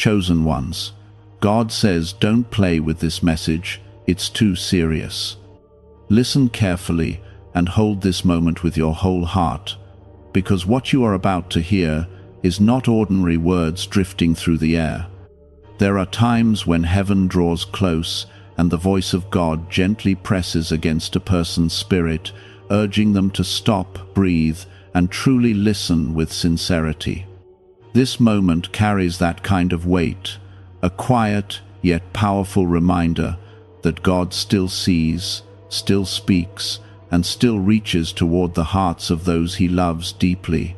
Chosen ones, God says don't play with this message, it's too serious. Listen carefully and hold this moment with your whole heart, because what you are about to hear is not ordinary words drifting through the air. There are times when heaven draws close and the voice of God gently presses against a person's spirit, urging them to stop, breathe, and truly listen with sincerity. This moment carries that kind of weight, a quiet yet powerful reminder that God still sees, still speaks, and still reaches toward the hearts of those he loves deeply.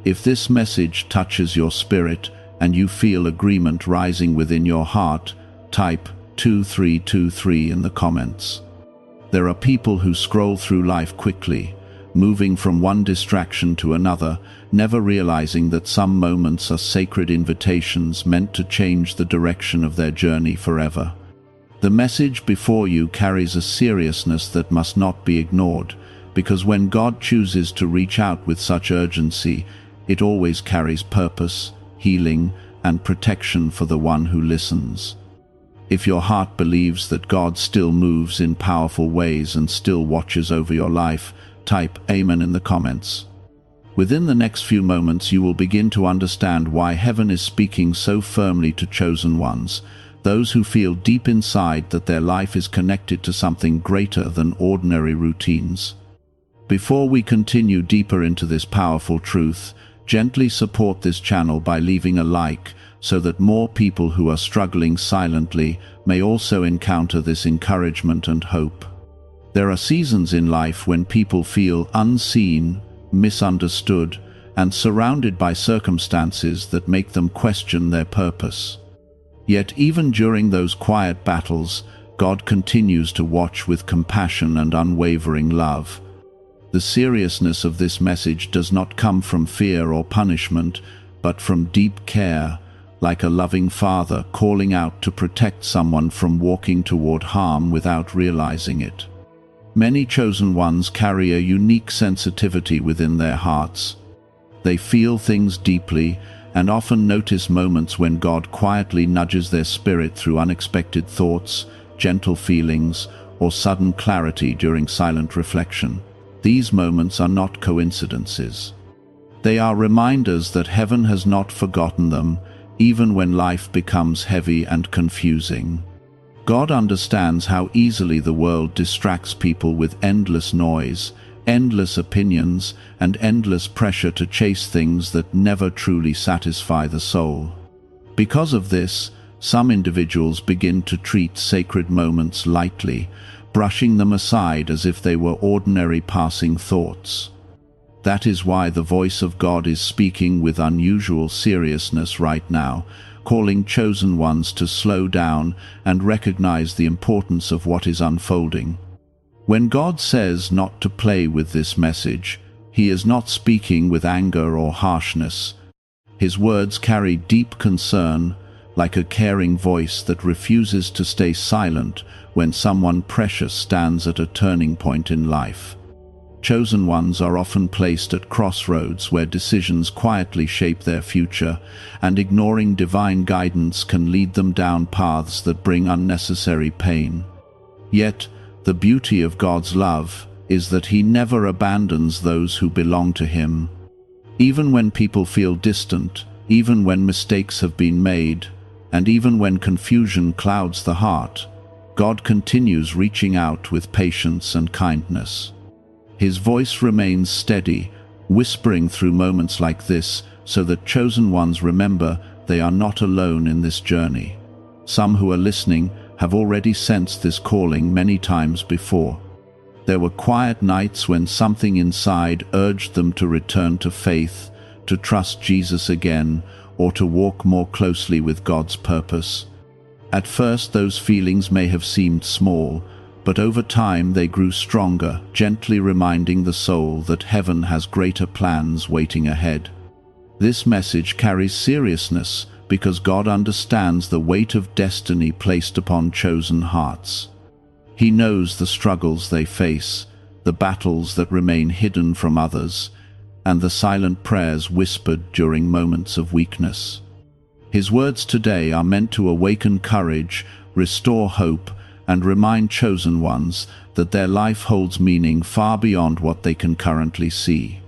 If this message touches your spirit and you feel agreement rising within your heart, type 2323 in the comments. There are people who scroll through life quickly, moving from one distraction to another, never realizing that some moments are sacred invitations meant to change the direction of their journey forever. The message before you carries a seriousness that must not be ignored, because when God chooses to reach out with such urgency, it always carries purpose, healing, and protection for the one who listens. If your heart believes that God still moves in powerful ways and still watches over your life, type Amen in the comments. Within the next few moments you will begin to understand why heaven is speaking so firmly to chosen ones, those who feel deep inside that their life is connected to something greater than ordinary routines. Before we continue deeper into this powerful truth, gently support this channel by leaving a like, so that more people who are struggling silently may also encounter this encouragement and hope. There are seasons in life when people feel unseen, misunderstood, and surrounded by circumstances that make them question their purpose. Yet even during those quiet battles, God continues to watch with compassion and unwavering love. The seriousness of this message does not come from fear or punishment, but from deep care, like a loving father calling out to protect someone from walking toward harm without realizing it. Many chosen ones carry a unique sensitivity within their hearts. They feel things deeply and often notice moments when God quietly nudges their spirit through unexpected thoughts, gentle feelings, or sudden clarity during silent reflection. These moments are not coincidences. They are reminders that heaven has not forgotten them, even when life becomes heavy and confusing. God understands how easily the world distracts people with endless noise, endless opinions, and endless pressure to chase things that never truly satisfy the soul. Because of this, some individuals begin to treat sacred moments lightly, brushing them aside as if they were ordinary passing thoughts. That is why the voice of God is speaking with unusual seriousness right now, calling chosen ones to slow down and recognize the importance of what is unfolding. When God says not to play with this message, He is not speaking with anger or harshness. His words carry deep concern, like a caring voice that refuses to stay silent when someone precious stands at a turning point in life. Chosen ones are often placed at crossroads where decisions quietly shape their future, and ignoring divine guidance can lead them down paths that bring unnecessary pain. Yet, the beauty of God's love is that He never abandons those who belong to Him. Even when people feel distant, even when mistakes have been made, and even when confusion clouds the heart, God continues reaching out with patience and kindness. His voice remains steady, whispering through moments like this, so that chosen ones remember they are not alone in this journey. Some who are listening have already sensed this calling many times before. There were quiet nights when something inside urged them to return to faith, to trust Jesus again, or to walk more closely with God's purpose. At first, those feelings may have seemed small, but over time they grew stronger, gently reminding the soul that heaven has greater plans waiting ahead. This message carries seriousness because God understands the weight of destiny placed upon chosen hearts. He knows the struggles they face, the battles that remain hidden from others, and the silent prayers whispered during moments of weakness. His words today are meant to awaken courage, restore hope, and remind chosen ones that their life holds meaning far beyond what they can currently see.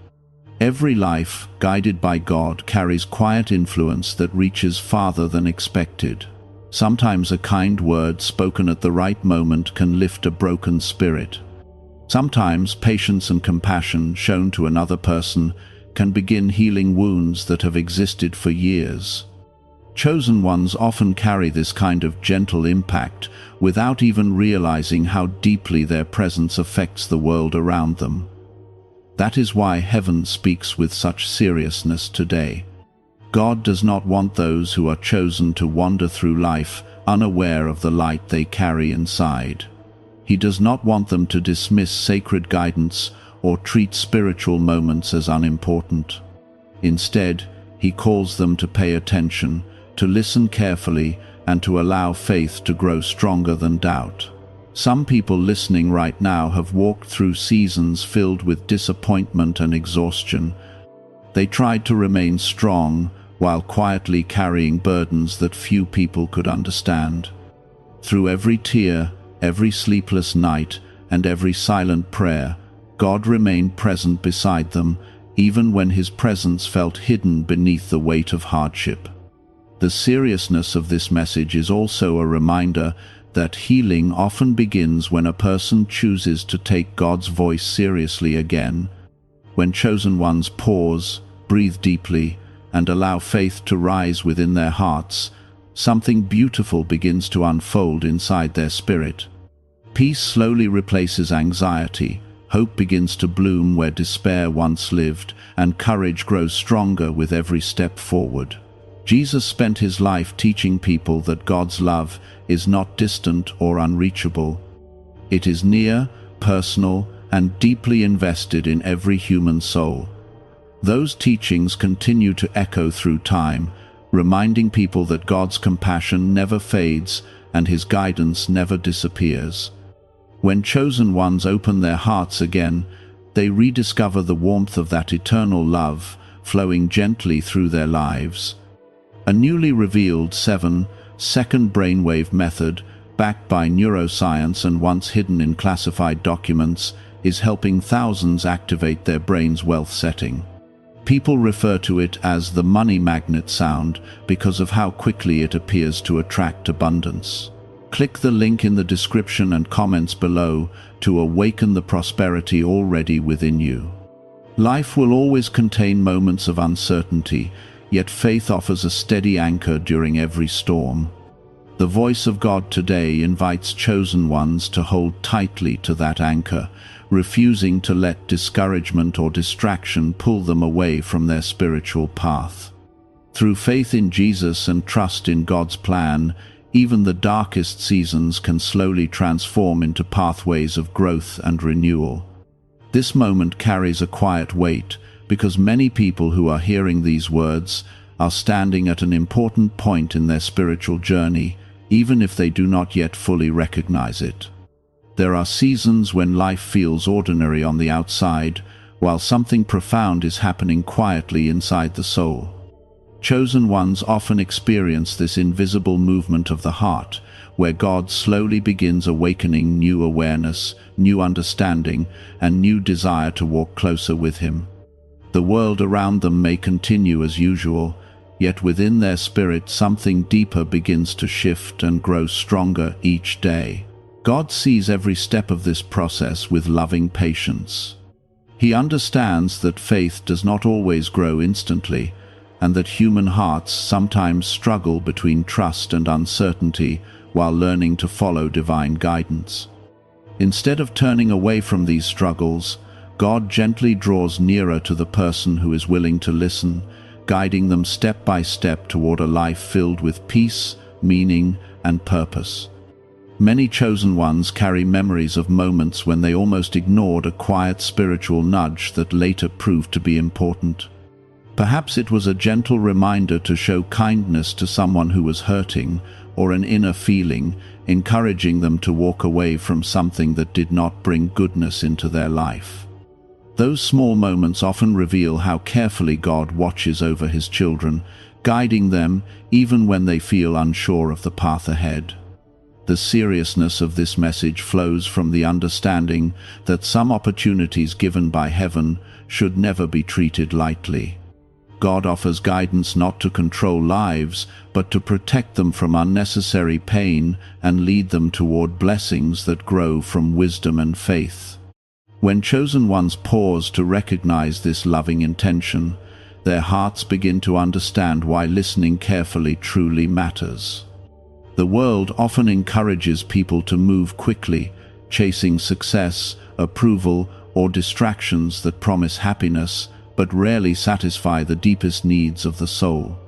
Every life, guided by God, carries quiet influence that reaches farther than expected. Sometimes a kind word spoken at the right moment can lift a broken spirit. Sometimes patience and compassion shown to another person can begin healing wounds that have existed for years. Chosen ones often carry this kind of gentle impact without even realizing how deeply their presence affects the world around them. That is why heaven speaks with such seriousness today. God does not want those who are chosen to wander through life unaware of the light they carry inside. He does not want them to dismiss sacred guidance or treat spiritual moments as unimportant. Instead, He calls them to pay attention, to listen carefully, and to allow faith to grow stronger than doubt. Some people listening right now have walked through seasons filled with disappointment and exhaustion. They tried to remain strong while quietly carrying burdens that few people could understand. Through every tear, every sleepless night, and every silent prayer, God remained present beside them, even when His presence felt hidden beneath the weight of hardship. The seriousness of this message is also a reminder that healing often begins when a person chooses to take God's voice seriously again. When chosen ones pause, breathe deeply, and allow faith to rise within their hearts, something beautiful begins to unfold inside their spirit. Peace slowly replaces anxiety, hope begins to bloom where despair once lived, and courage grows stronger with every step forward. Jesus spent His life teaching people that God's love is not distant or unreachable. It is near, personal, and deeply invested in every human soul. Those teachings continue to echo through time, reminding people that God's compassion never fades and His guidance never disappears. When chosen ones open their hearts again, they rediscover the warmth of that eternal love flowing gently through their lives. A newly revealed 7-second brainwave method, backed by neuroscience and once hidden in classified documents, is helping thousands activate their brain's wealth setting. People refer to it as the money magnet sound because of how quickly it appears to attract abundance. Click the link in the description and comments below to awaken the prosperity already within you. Life will always contain moments of uncertainty, yet faith offers a steady anchor during every storm. The voice of God today invites chosen ones to hold tightly to that anchor, refusing to let discouragement or distraction pull them away from their spiritual path. Through faith in Jesus and trust in God's plan, even the darkest seasons can slowly transform into pathways of growth and renewal. This moment carries a quiet weight, because many people who are hearing these words are standing at an important point in their spiritual journey, even if they do not yet fully recognize it. There are seasons when life feels ordinary on the outside, while something profound is happening quietly inside the soul. Chosen ones often experience this invisible movement of the heart, where God slowly begins awakening new awareness, new understanding, and new desire to walk closer with Him. The world around them may continue as usual, yet within their spirit something deeper begins to shift and grow stronger each day. God sees every step of this process with loving patience. He understands that faith does not always grow instantly, and that human hearts sometimes struggle between trust and uncertainty while learning to follow divine guidance. Instead of turning away from these struggles, God gently draws nearer to the person who is willing to listen, guiding them step by step toward a life filled with peace, meaning, and purpose. Many chosen ones carry memories of moments when they almost ignored a quiet spiritual nudge that later proved to be important. Perhaps it was a gentle reminder to show kindness to someone who was hurting, or an inner feeling, encouraging them to walk away from something that did not bring goodness into their life. Those small moments often reveal how carefully God watches over His children, guiding them even when they feel unsure of the path ahead. The seriousness of this message flows from the understanding that some opportunities given by heaven should never be treated lightly. God offers guidance not to control lives, but to protect them from unnecessary pain and lead them toward blessings that grow from wisdom and faith. When chosen ones pause to recognize this loving intention, their hearts begin to understand why listening carefully truly matters. The world often encourages people to move quickly, chasing success, approval, or distractions that promise happiness, but rarely satisfy the deepest needs of the soul.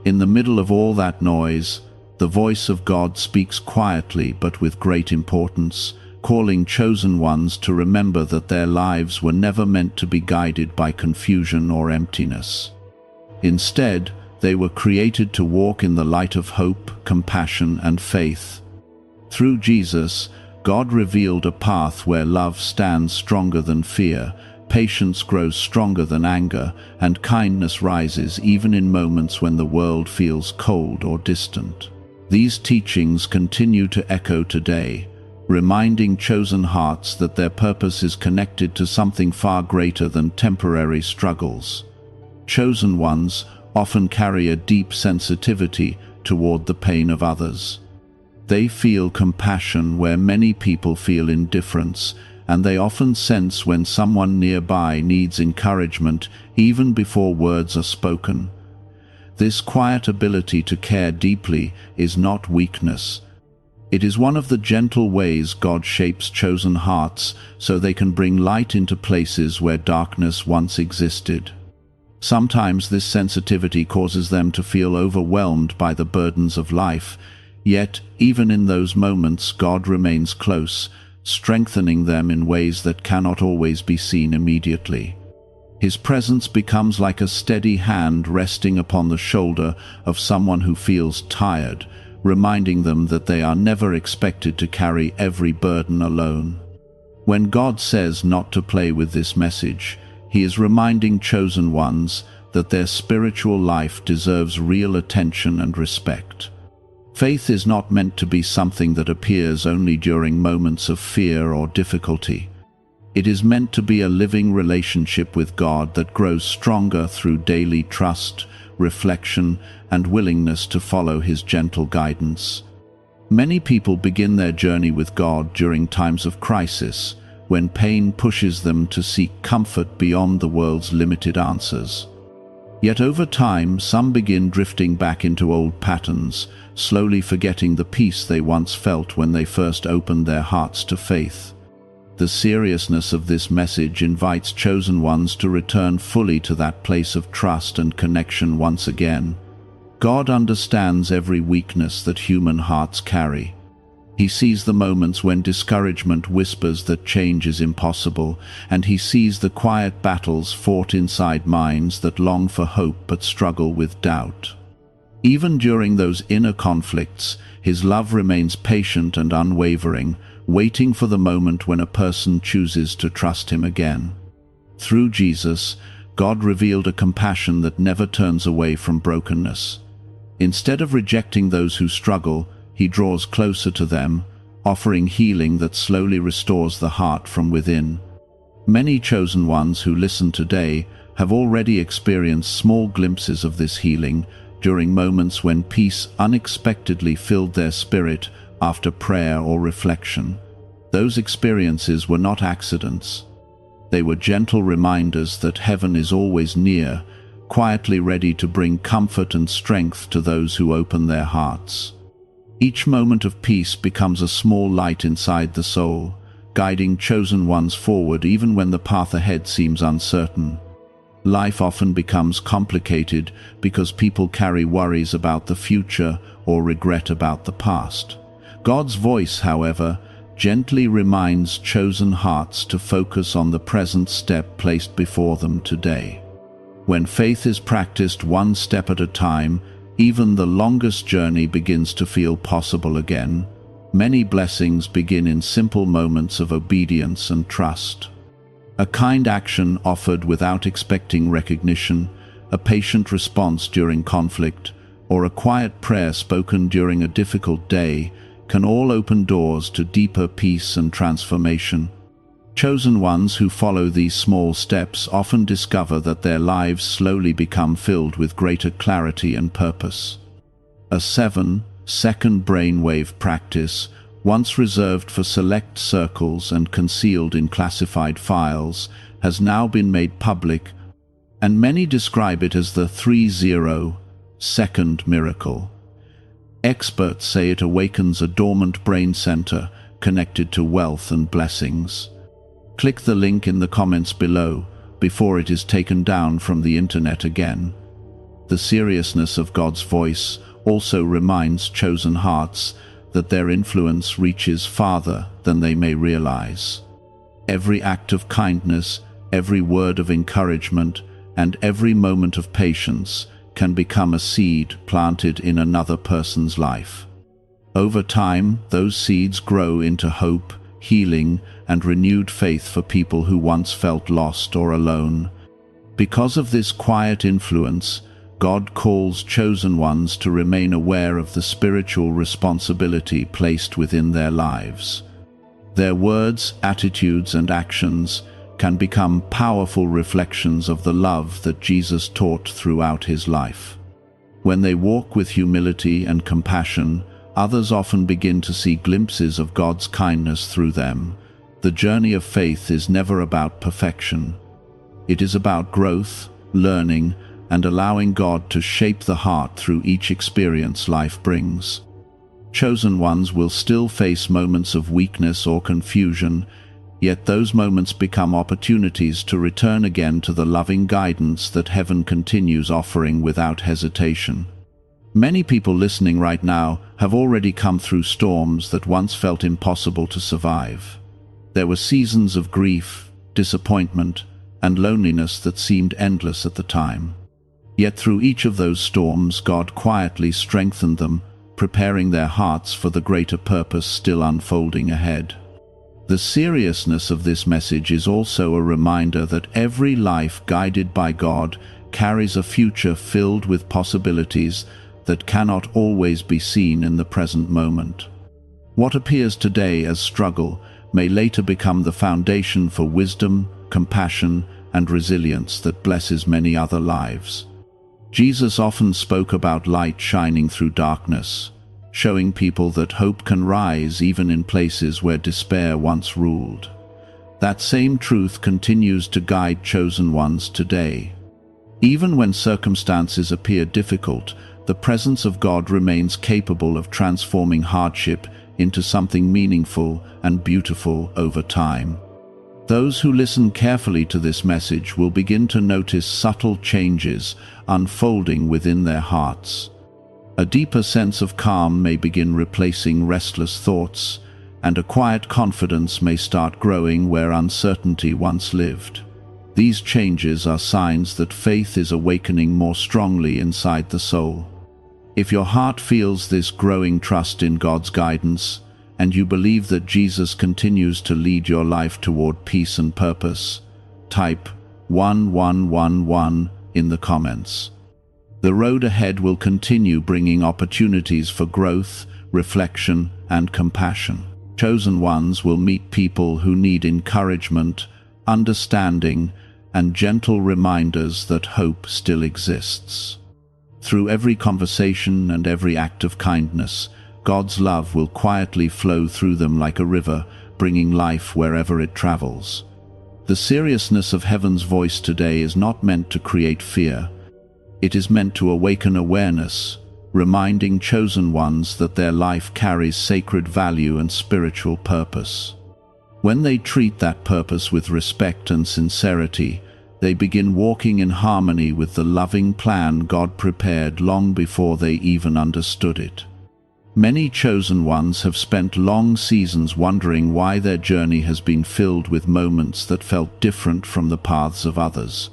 In the middle of all that noise, the voice of God speaks quietly but with great importance, calling chosen ones to remember that their lives were never meant to be guided by confusion or emptiness. Instead, they were created to walk in the light of hope, compassion, and faith. Through Jesus, God revealed a path where love stands stronger than fear, patience grows stronger than anger, and kindness rises even in moments when the world feels cold or distant. These teachings continue to echo today, reminding chosen hearts that their purpose is connected to something far greater than temporary struggles. Chosen ones often carry a deep sensitivity toward the pain of others. They feel compassion where many people feel indifference, and they often sense when someone nearby needs encouragement even before words are spoken. This quiet ability to care deeply is not weakness. It is one of the gentle ways God shapes chosen hearts so they can bring light into places where darkness once existed. Sometimes this sensitivity causes them to feel overwhelmed by the burdens of life, yet even in those moments God remains close, strengthening them in ways that cannot always be seen immediately. His presence becomes like a steady hand resting upon the shoulder of someone who feels tired, reminding them that they are never expected to carry every burden alone. When God says not to play with this message, He is reminding chosen ones that their spiritual life deserves real attention and respect. Faith is not meant to be something that appears only during moments of fear or difficulty. It is meant to be a living relationship with God that grows stronger through daily trust, reflection, and willingness to follow His gentle guidance. Many people begin their journey with God during times of crisis, when pain pushes them to seek comfort beyond the world's limited answers. Yet over time, some begin drifting back into old patterns, slowly forgetting the peace they once felt when they first opened their hearts to faith. The seriousness of this message invites chosen ones to return fully to that place of trust and connection once again. God understands every weakness that human hearts carry. He sees the moments when discouragement whispers that change is impossible, and He sees the quiet battles fought inside minds that long for hope but struggle with doubt. Even during those inner conflicts, His love remains patient and unwavering, waiting for the moment when a person chooses to trust Him again. Through Jesus, God revealed a compassion that never turns away from brokenness. Instead of rejecting those who struggle, He draws closer to them, offering healing that slowly restores the heart from within. Many chosen ones who listen today have already experienced small glimpses of this healing during moments when peace unexpectedly filled their spirit after prayer or reflection. Those experiences were not accidents. They were gentle reminders that heaven is always near, quietly ready to bring comfort and strength to those who open their hearts. Each moment of peace becomes a small light inside the soul, guiding chosen ones forward even when the path ahead seems uncertain. Life often becomes complicated because people carry worries about the future or regret about the past. God's voice, however, gently reminds chosen hearts to focus on the present step placed before them today. When faith is practiced one step at a time, even the longest journey begins to feel possible again. Many blessings begin in simple moments of obedience and trust. A kind action offered without expecting recognition, a patient response during conflict, or a quiet prayer spoken during a difficult day can all open doors to deeper peace and transformation. Chosen ones who follow these small steps often discover that their lives slowly become filled with greater clarity and purpose. A 7-second brainwave practice, once reserved for select circles and concealed in classified files, has now been made public, and many describe it as the 30-second miracle. Experts say it awakens a dormant brain center connected to wealth and blessings. Click the link in the comments below before it is taken down from the internet again. The seriousness of God's voice also reminds chosen hearts that their influence reaches farther than they may realize. Every act of kindness, every word of encouragement, and every moment of patience can become a seed planted in another person's life. Over time, those seeds grow into hope, healing, and renewed faith for people who once felt lost or alone. Because of this quiet influence, God calls chosen ones to remain aware of the spiritual responsibility placed within their lives. Their words, attitudes, and actions can become powerful reflections of the love that Jesus taught throughout his life. When they walk with humility and compassion, others often begin to see glimpses of God's kindness through them. The journey of faith is never about perfection. It is about growth, learning, and allowing God to shape the heart through each experience life brings. Chosen ones will still face moments of weakness or confusion, yet those moments become opportunities to return again to the loving guidance that heaven continues offering without hesitation. Many people listening right now have already come through storms that once felt impossible to survive. There were seasons of grief, disappointment, and loneliness that seemed endless at the time. Yet through each of those storms, God quietly strengthened them, preparing their hearts for the greater purpose still unfolding ahead. The seriousness of this message is also a reminder that every life guided by God carries a future filled with possibilities that cannot always be seen in the present moment. What appears today as struggle may later become the foundation for wisdom, compassion, and resilience that blesses many other lives. Jesus often spoke about light shining through darkness, showing people that hope can rise even in places where despair once ruled. That same truth continues to guide chosen ones today. Even when circumstances appear difficult, the presence of God remains capable of transforming hardship into something meaningful and beautiful over time. Those who listen carefully to this message will begin to notice subtle changes unfolding within their hearts. A deeper sense of calm may begin replacing restless thoughts, and a quiet confidence may start growing where uncertainty once lived. These changes are signs that faith is awakening more strongly inside the soul. If your heart feels this growing trust in God's guidance, and you believe that Jesus continues to lead your life toward peace and purpose, type 1111 in the comments. The road ahead will continue bringing opportunities for growth, reflection, and compassion. Chosen ones will meet people who need encouragement, understanding, and gentle reminders that hope still exists. Through every conversation and every act of kindness, God's love will quietly flow through them like a river, bringing life wherever it travels. The seriousness of heaven's voice today is not meant to create fear. It is meant to awaken awareness, reminding chosen ones that their life carries sacred value and spiritual purpose. When they treat that purpose with respect and sincerity, they begin walking in harmony with the loving plan God prepared long before they even understood it. Many chosen ones have spent long seasons wondering why their journey has been filled with moments that felt different from the paths of others.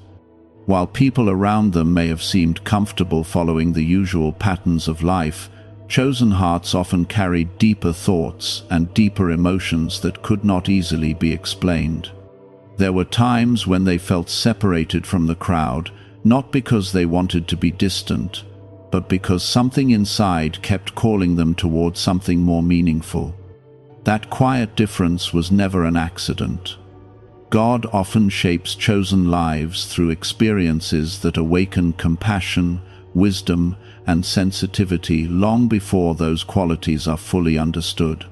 While people around them may have seemed comfortable following the usual patterns of life, chosen hearts often carried deeper thoughts and deeper emotions that could not easily be explained. There were times when they felt separated from the crowd, not because they wanted to be distant, but because something inside kept calling them toward something more meaningful. That quiet difference was never an accident. God often shapes chosen lives through experiences that awaken compassion, wisdom, and sensitivity long before those qualities are fully understood.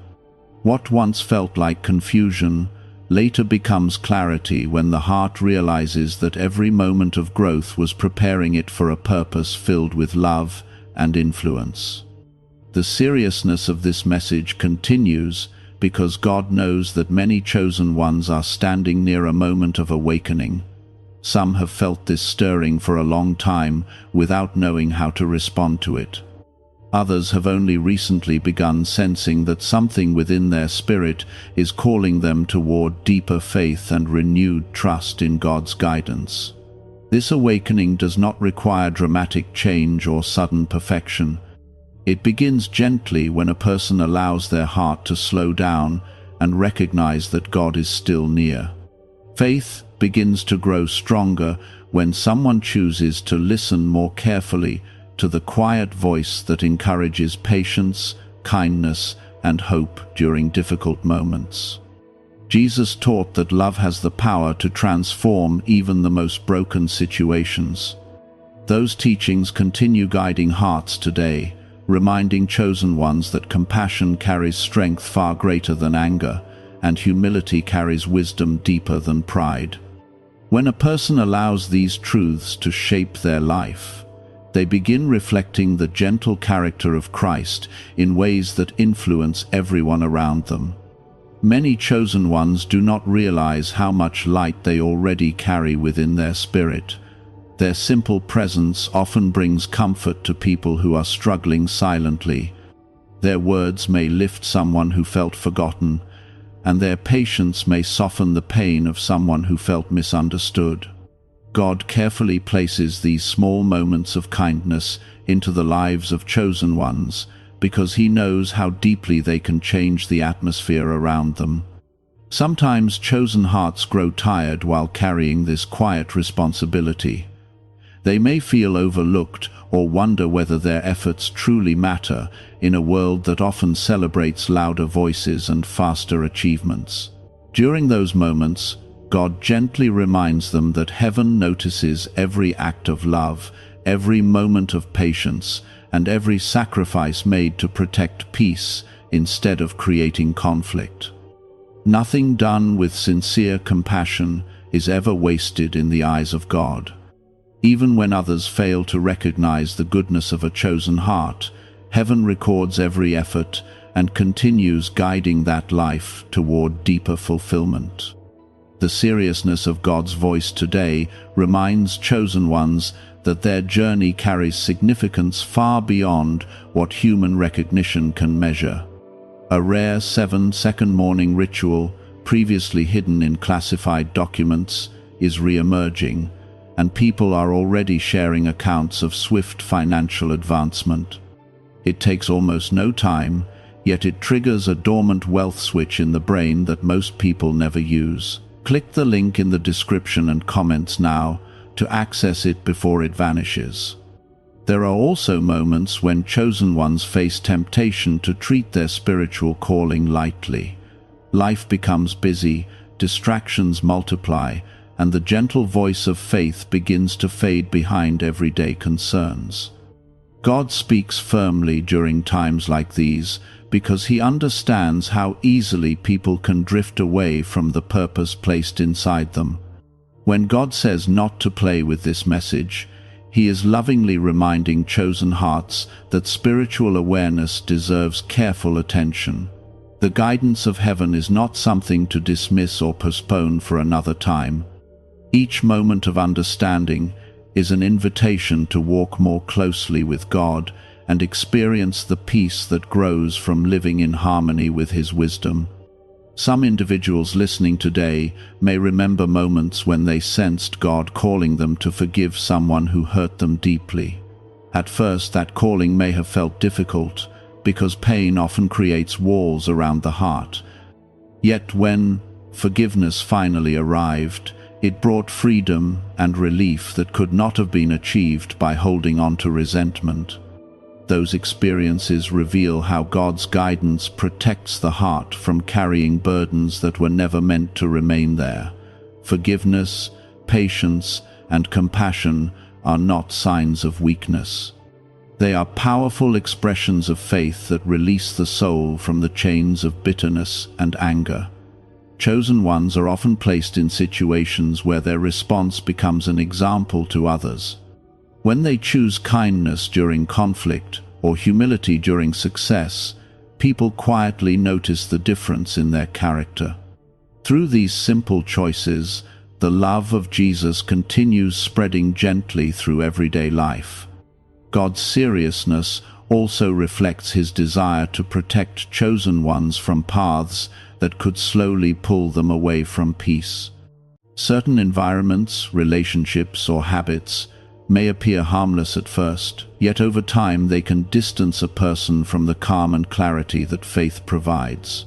What once felt like confusion later becomes clarity when the heart realizes that every moment of growth was preparing it for a purpose filled with love and influence. The seriousness of this message continues because God knows that many chosen ones are standing near a moment of awakening. Some have felt this stirring for a long time without knowing how to respond to it. Others have only recently begun sensing that something within their spirit is calling them toward deeper faith and renewed trust in God's guidance. This awakening does not require dramatic change or sudden perfection. It begins gently when a person allows their heart to slow down and recognize that God is still near. Faith begins to grow stronger when someone chooses to listen more carefully to the quiet voice that encourages patience, kindness, and hope during difficult moments. Jesus taught that love has the power to transform even the most broken situations. Those teachings continue guiding hearts today, reminding chosen ones that compassion carries strength far greater than anger, and humility carries wisdom deeper than pride. When a person allows these truths to shape their life, they begin reflecting the gentle character of Christ in ways that influence everyone around them. Many chosen ones do not realize how much light they already carry within their spirit. Their simple presence often brings comfort to people who are struggling silently. Their words may lift someone who felt forgotten, and their patience may soften the pain of someone who felt misunderstood. God carefully places these small moments of kindness into the lives of chosen ones because He knows how deeply they can change the atmosphere around them. Sometimes chosen hearts grow tired while carrying this quiet responsibility. They may feel overlooked or wonder whether their efforts truly matter in a world that often celebrates louder voices and faster achievements. During those moments, God gently reminds them that heaven notices every act of love, every moment of patience, and every sacrifice made to protect peace instead of creating conflict. Nothing done with sincere compassion is ever wasted in the eyes of God. Even when others fail to recognize the goodness of a chosen heart, heaven records every effort and continues guiding that life toward deeper fulfillment. The seriousness of God's voice today reminds chosen ones that their journey carries significance far beyond what human recognition can measure. A rare 7-second morning ritual, previously hidden in classified documents, is re-emerging, and people are already sharing accounts of swift financial advancement. It takes almost no time, yet it triggers a dormant wealth switch in the brain that most people never use. Click the link in the description and comments now to access it before it vanishes. There are also moments when chosen ones face temptation to treat their spiritual calling lightly. Life becomes busy, distractions multiply, and the gentle voice of faith begins to fade behind everyday concerns. God speaks firmly during times like these because He understands how easily people can drift away from the purpose placed inside them. When God says not to play with this message, He is lovingly reminding chosen hearts that spiritual awareness deserves careful attention. The guidance of heaven is not something to dismiss or postpone for another time. Each moment of understanding is an invitation to walk more closely with God and experience the peace that grows from living in harmony with His wisdom. Some individuals listening today may remember moments when they sensed God calling them to forgive someone who hurt them deeply. At first, that calling may have felt difficult, because pain often creates walls around the heart. Yet when forgiveness finally arrived, It brought freedom and relief that could not have been achieved by holding on to resentment. Those experiences reveal how God's guidance protects the heart from carrying burdens that were never meant to remain there. Forgiveness, patience, and compassion are not signs of weakness. They are powerful expressions of faith that release the soul from the chains of bitterness and anger. Chosen ones are often placed in situations where their response becomes an example to others. When they choose kindness during conflict or humility during success, people quietly notice the difference in their character. Through these simple choices, the love of Jesus continues spreading gently through everyday life. God's seriousness also reflects his desire to protect chosen ones from paths that could slowly pull them away from peace. Certain environments, relationships, or habits may appear harmless at first, yet over time they can distance a person from the calm and clarity that faith provides.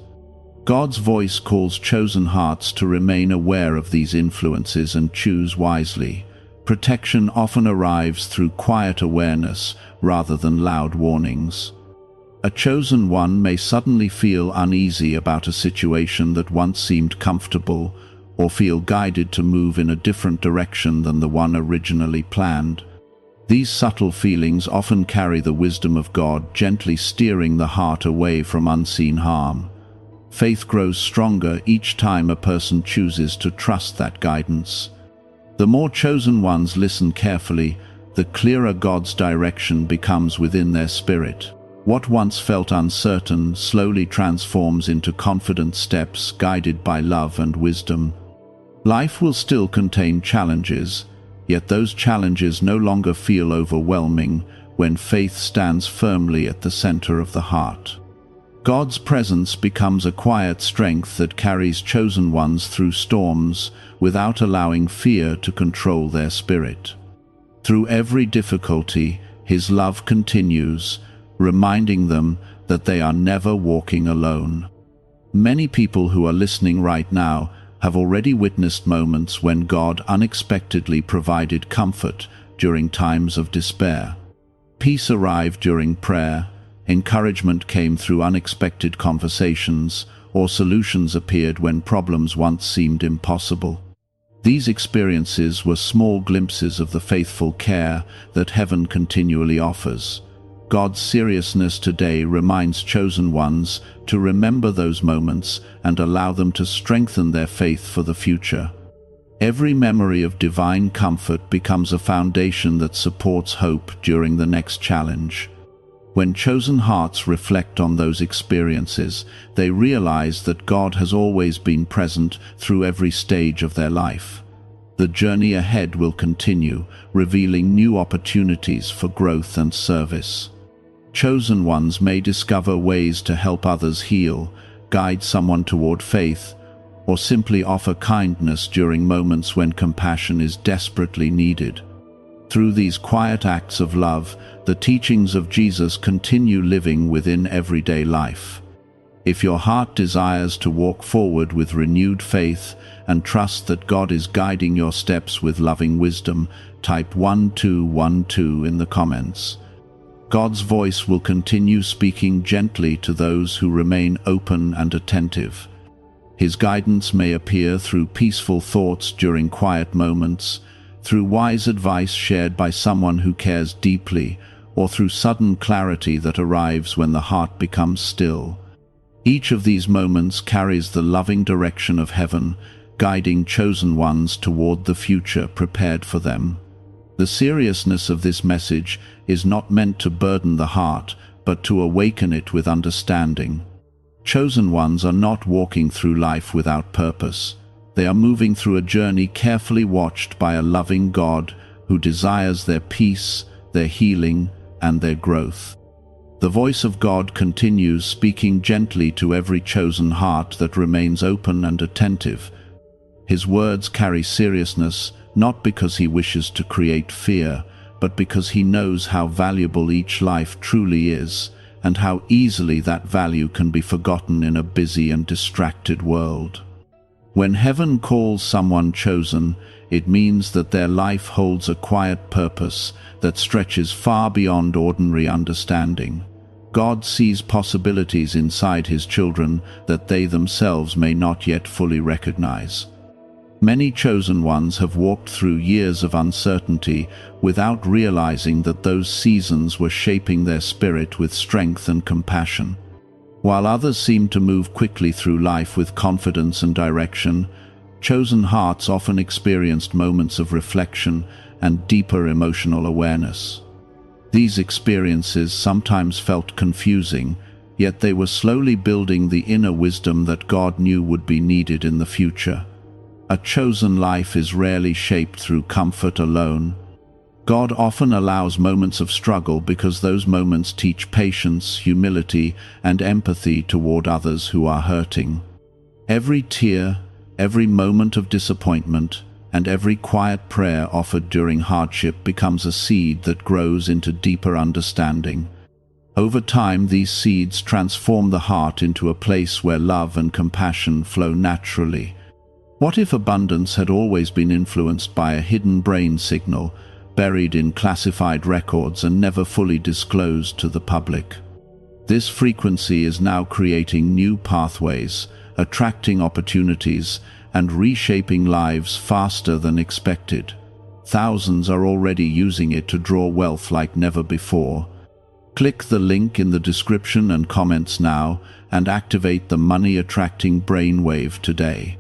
God's voice calls chosen hearts to remain aware of these influences and choose wisely. Protection often arrives through quiet awareness rather than loud warnings. A chosen one may suddenly feel uneasy about a situation that once seemed comfortable, or feel guided to move in a different direction than the one originally planned. These subtle feelings often carry the wisdom of God, gently steering the heart away from unseen harm. Faith grows stronger each time a person chooses to trust that guidance. The more chosen ones listen carefully, the clearer God's direction becomes within their spirit. What once felt uncertain slowly transforms into confident steps guided by love and wisdom. Life will still contain challenges, yet those challenges no longer feel overwhelming when faith stands firmly at the center of the heart. God's presence becomes a quiet strength that carries chosen ones through storms without allowing fear to control their spirit. Through every difficulty, his love continues, reminding them that they are never walking alone. Many people who are listening right now have already witnessed moments when God unexpectedly provided comfort during times of despair. Peace arrived during prayer, encouragement came through unexpected conversations, or solutions appeared when problems once seemed impossible. These experiences were small glimpses of the faithful care that heaven continually offers. God's seriousness today reminds chosen ones to remember those moments and allow them to strengthen their faith for the future. Every memory of divine comfort becomes a foundation that supports hope during the next challenge. When chosen hearts reflect on those experiences, they realize that God has always been present through every stage of their life. The journey ahead will continue, revealing new opportunities for growth and service. Chosen ones may discover ways to help others heal, guide someone toward faith, or simply offer kindness during moments when compassion is desperately needed. Through these quiet acts of love, the teachings of Jesus continue living within everyday life. If your heart desires to walk forward with renewed faith and trust that God is guiding your steps with loving wisdom, type 1212 in the comments. God's voice will continue speaking gently to those who remain open and attentive. His guidance may appear through peaceful thoughts during quiet moments, through wise advice shared by someone who cares deeply, or through sudden clarity that arrives when the heart becomes still. Each of these moments carries the loving direction of heaven, guiding chosen ones toward the future prepared for them. The seriousness of this message is not meant to burden the heart, but to awaken it with understanding. Chosen ones are not walking through life without purpose. They are moving through a journey carefully watched by a loving God who desires their peace, their healing, and their growth. The voice of God continues speaking gently to every chosen heart that remains open and attentive. His words carry seriousness, not because he wishes to create fear, but because he knows how valuable each life truly is, and how easily that value can be forgotten in a busy and distracted world. When heaven calls someone chosen, it means that their life holds a quiet purpose that stretches far beyond ordinary understanding. God sees possibilities inside His children that they themselves may not yet fully recognize. Many chosen ones have walked through years of uncertainty without realizing that those seasons were shaping their spirit with strength and compassion. While others seem to move quickly through life with confidence and direction, chosen hearts often experienced moments of reflection and deeper emotional awareness. These experiences sometimes felt confusing, yet they were slowly building the inner wisdom that God knew would be needed in the future. A chosen life is rarely shaped through comfort alone. God often allows moments of struggle because those moments teach patience, humility, and empathy toward others who are hurting. Every tear, every moment of disappointment, and every quiet prayer offered during hardship becomes a seed that grows into deeper understanding. Over time, these seeds transform the heart into a place where love and compassion flow naturally. What if abundance had always been influenced by a hidden brain signal, buried in classified records and never fully disclosed to the public? This frequency is now creating new pathways, attracting opportunities, and reshaping lives faster than expected. Thousands are already using it to draw wealth like never before. Click the link in the description and comments now and activate the money-attracting brainwave today.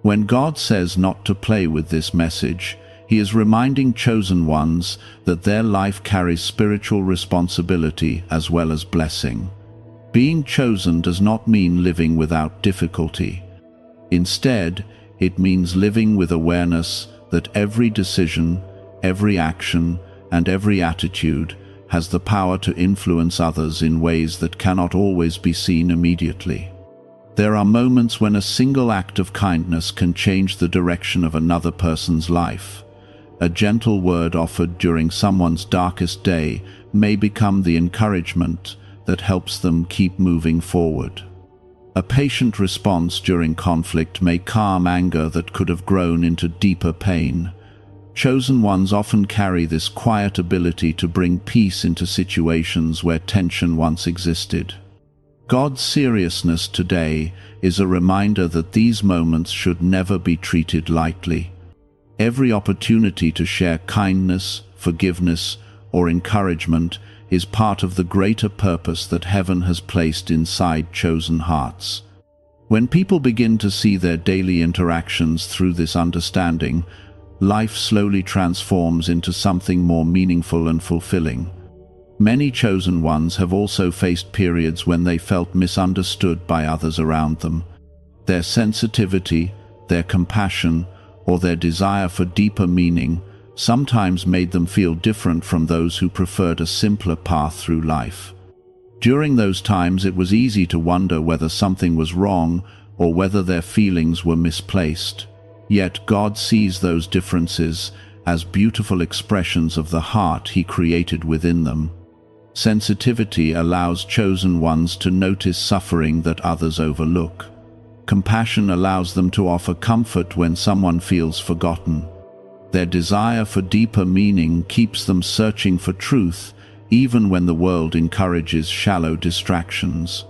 When God says not to play with this message, He is reminding chosen ones that their life carries spiritual responsibility as well as blessing. Being chosen does not mean living without difficulty. Instead, it means living with awareness that every decision, every action, and every attitude has the power to influence others in ways that cannot always be seen immediately. There are moments when a single act of kindness can change the direction of another person's life. A gentle word offered during someone's darkest day may become the encouragement that helps them keep moving forward. A patient response during conflict may calm anger that could have grown into deeper pain. Chosen ones often carry this quiet ability to bring peace into situations where tension once existed. God's seriousness today is a reminder that these moments should never be treated lightly. Every opportunity to share kindness, forgiveness, or encouragement is part of the greater purpose that heaven has placed inside chosen hearts. When people begin to see their daily interactions through this understanding, life slowly transforms into something more meaningful and fulfilling. Many chosen ones have also faced periods when they felt misunderstood by others around them. Their sensitivity, their compassion, or their desire for deeper meaning sometimes made them feel different from those who preferred a simpler path through life. During those times, it was easy to wonder whether something was wrong or whether their feelings were misplaced. Yet God sees those differences as beautiful expressions of the heart He created within them. Sensitivity allows chosen ones to notice suffering that others overlook. Compassion allows them to offer comfort when someone feels forgotten. Their desire for deeper meaning keeps them searching for truth, even when the world encourages shallow distractions.